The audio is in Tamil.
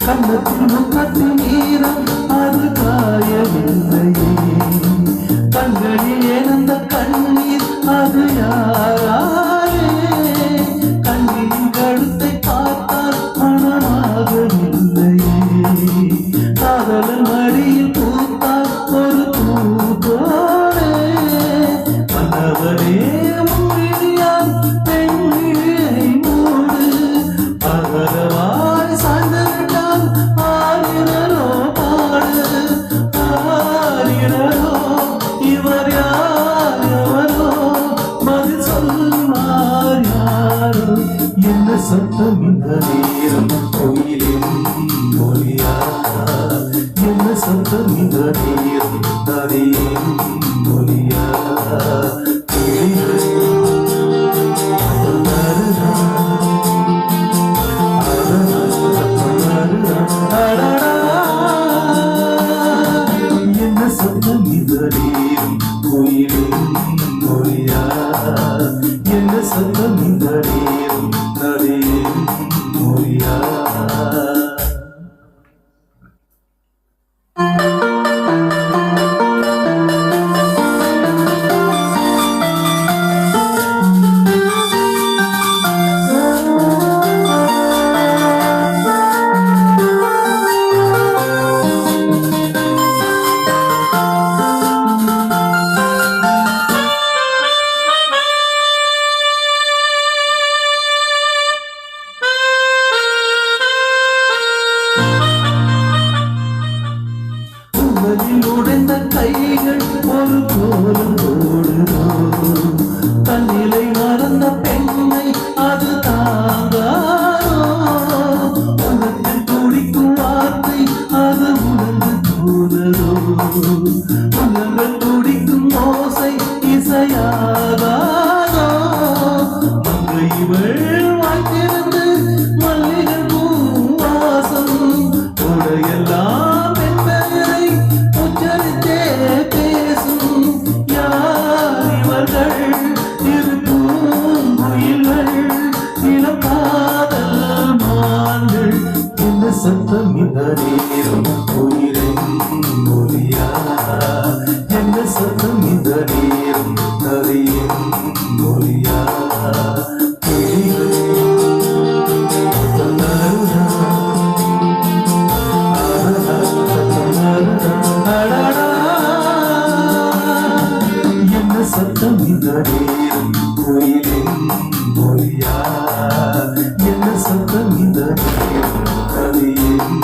கண்ணத்தின் முகத்தின் ஈரம் அது காயவில்லையே, கண்களில் எழுந்த கண்ணீர் அது யாராலே, கண்ணின் கழுத்தை பார்த்தால் மனமாகவில்லையே, காதலன் மடியில் பூத்தால் ஒரு பூத்தோடே, மன்னவரே முன்னியால் பெண்ணியை மூடு, பகரவாய் சாய்ந்திருந்தால் ஆரினரோ பாடு, ஆரினரோ இவர் யார் எவரோ பதில் சொன்னார் யாரோ, என்ன சத்தம் இந்த நேரம் கோயிலின் மொழியா, என்ன சத்தம் இந்த நேரம் நதியின் மொழியா, என்ன சத்தம் இந்த நேரம் கோயிலின் மொழியா, என்ன சத்தம் இந்த நேரம் நதியின் மொழியா. உடைந்த கைகள் ஒரு கோலம் போடுதோ, தன்னிலை மறந்த பெண்ணை அது தாங்காதோ, உலகத்தில் துடிக்கும் வார்த்தை அது உணர்ந்து தூததோ, உலகங்கள் துடிக்கும் ஓசை இசையாகாதோ, மங்கை இவள் வாய்த்திருந்து மல்லிகை பூவாசம் உடையெல்லாம் சத்தம் இந்த நேரம் உயிரின் மொழியா, என்ன சத்தம் இந்த நேரம் நதியின் மொழியா, என்ன சத்தம் இந்த நேரம் உயிரின் மொழியா, என்ன சத்தம் இந்த நேரம் நதியின்